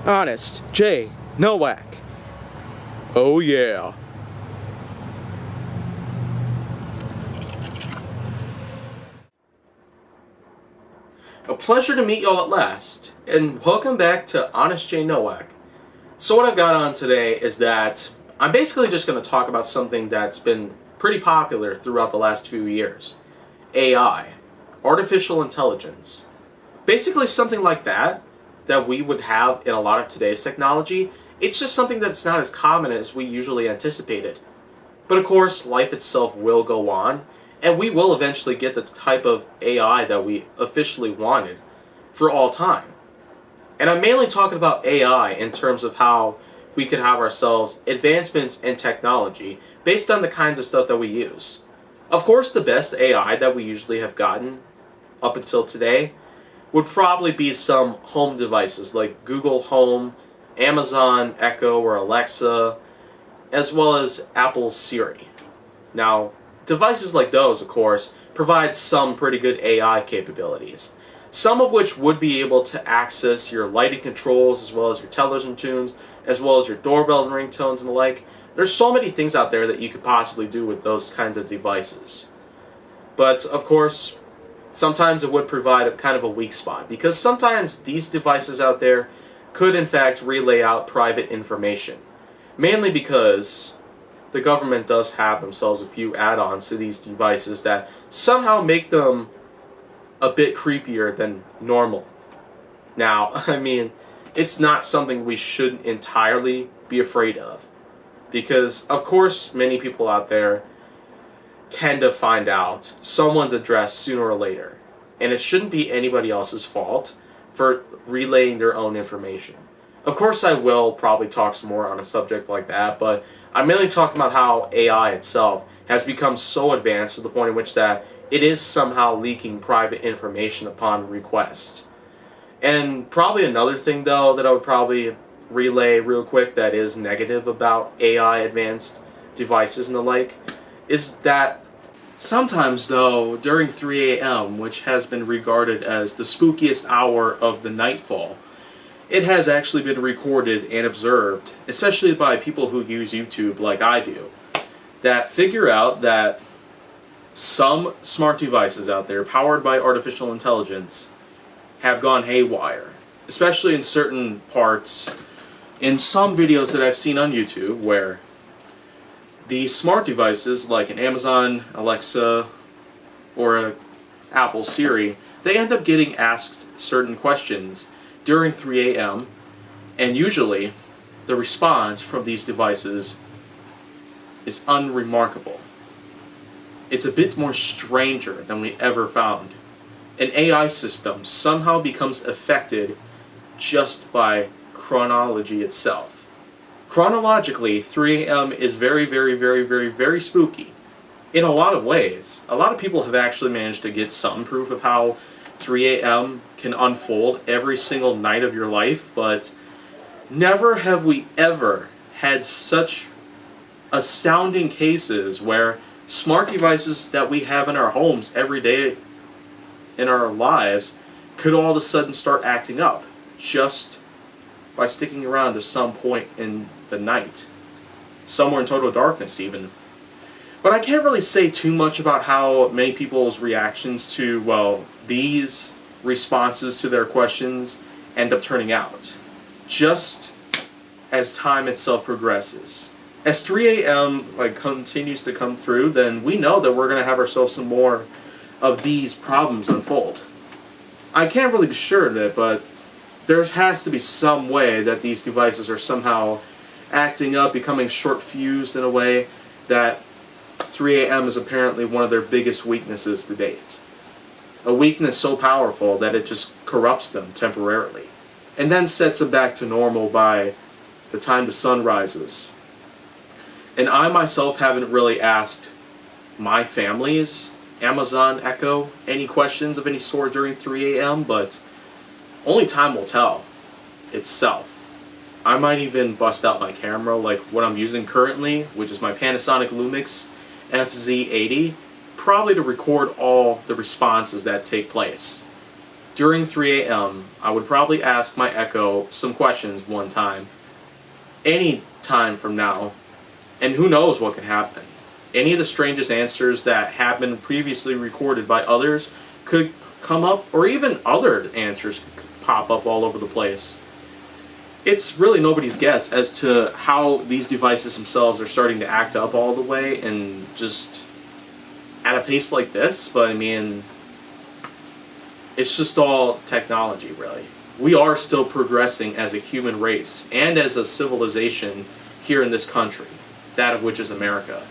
Honest J. Nowak. Oh yeah. A pleasure to meet y'all at last, and welcome back to Honest J. Nowak. So what I've got on today is that I'm basically just going to talk about something that's been pretty popular throughout the last few years. AI. Artificial intelligence. Basically something like that we would have in a lot of today's technology. It's just something that's not as common as we usually anticipated. But of course, life itself will go on, and we will eventually get the type of AI that we officially wanted for all time. And I'm mainly talking about AI in terms of how we could have ourselves advancements in technology based on the kinds of stuff that we use. Of course, the best AI that we usually have gotten up until today would probably be some home devices like Google Home, Amazon Echo or Alexa, as well as Apple Siri. Now, devices like those, of course, provide some pretty good AI capabilities, some of which would be able to access your lighting controls as well as your television tunes, as well as your doorbell and ringtones and the like. There's so many things out there that you could possibly do with those kinds of devices. But, of course, sometimes it would provide a kind of a weak spot, because sometimes these devices out there could in fact relay out private information. Mainly because the government does have themselves a few add-ons to these devices that somehow make them a bit creepier than normal. Now, I mean, it's not something we shouldn't entirely be afraid of, because of course many people out there tend to find out someone's address sooner or later, and it shouldn't be anybody else's fault for relaying their own information. Of course I will probably talk some more on a subject like that, but I'm mainly talking about how AI itself has become so advanced to the point in which that it is somehow leaking private information upon request. And probably another thing though that I would probably relay real quick that is negative about AI advanced devices and the like is that sometimes though during 3 a.m., which has been regarded as the spookiest hour of the nightfall, it has actually been recorded and observed, especially by people who use YouTube like I do, that figure out that some smart devices out there powered by artificial intelligence have gone haywire, especially in certain parts in some videos that I've seen on YouTube where these smart devices like an Amazon Alexa or an Apple Siri, they end up getting asked certain questions during 3 a.m. and usually the response from these devices is unremarkable. It's a bit more stranger than we ever found. An AI system somehow becomes affected just by chronology itself. Chronologically, 3 a.m. is very, very, very, very, very spooky in a lot of ways. A lot of people have actually managed to get some proof of how 3 a.m. can unfold every single night of your life, but never have we ever had such astounding cases where smart devices that we have in our homes every day in our lives could all of a sudden start acting up just by sticking around to some point in the night, somewhere in total darkness even. But I can't really say too much about how many people's reactions to, well, these responses to their questions end up turning out, just as time itself progresses. As 3 a.m. continues to come through, then we know that we're going to have ourselves some more of these problems unfold. I can't really be sure of it, but there has to be some way that these devices are somehow acting up, becoming short-fused in a way that 3 a.m. is apparently one of their biggest weaknesses to date. A weakness so powerful that it just corrupts them temporarily, and then sets them back to normal by the time the sun rises. And I myself haven't really asked my family's Amazon Echo any questions of any sort during 3 a.m., but only time will tell itself. I might even bust out my camera like what I'm using currently, which is my Panasonic Lumix FZ80, probably to record all the responses that take place. during 3 a.m., I would probably ask my Echo some questions one time, any time from now, and who knows what could happen. Any of the strangest answers that have been previously recorded by others could come up, or even other answers could pop up all over the place. It's really nobody's guess as to how these devices themselves are starting to act up all the way and just at a pace like this, but I mean, it's just all technology, really. We are still progressing as a human race and as a civilization here in this country, that of which is America.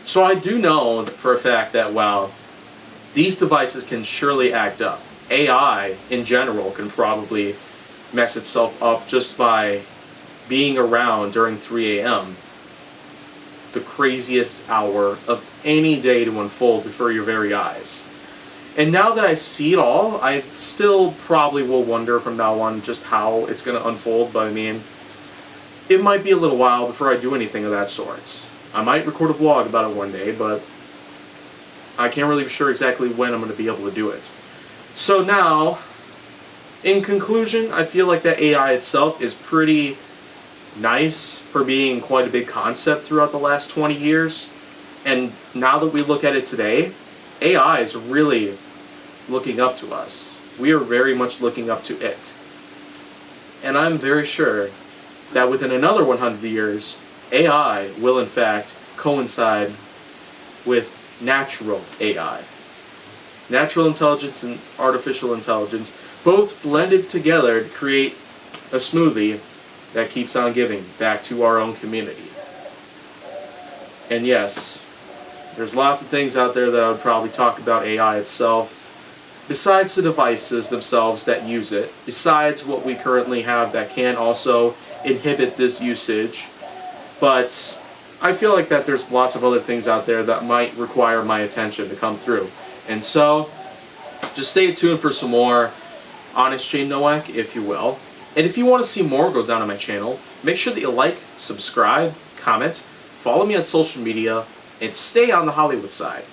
So I do know for a fact that while these devices can surely act up, AI in general can probably mess itself up just by being around during 3 a.m., the craziest hour of any day to unfold before your very eyes. And now that I see it all, I still probably will wonder from now on just how it's going to unfold, but I mean, it might be a little while before I do anything of that sort. I might record a vlog about it one day, but I can't really be sure exactly when I'm going to be able to do it. So now, in conclusion, I feel like that AI itself is pretty nice for being quite a big concept throughout the last 20 years. And now that we look at it today, AI is really looking up to us. We are very much looking up to it. And I'm very sure that within another 100 years, AI will in fact coincide with natural AI. Natural intelligence and artificial intelligence both blended together to create a smoothie that keeps on giving back to our own community. And yes, there's lots of things out there that I would probably talk about AI itself, besides the devices themselves that use it, besides what we currently have that can also inhibit this usage. But I feel like that there's lots of other things out there that might require my attention to come through. And so, just stay tuned for some more Honest J Nowak, if you will. And if you want to see more go down on my channel, make sure that you subscribe, comment, follow me on social media, and stay on the Hollywood side.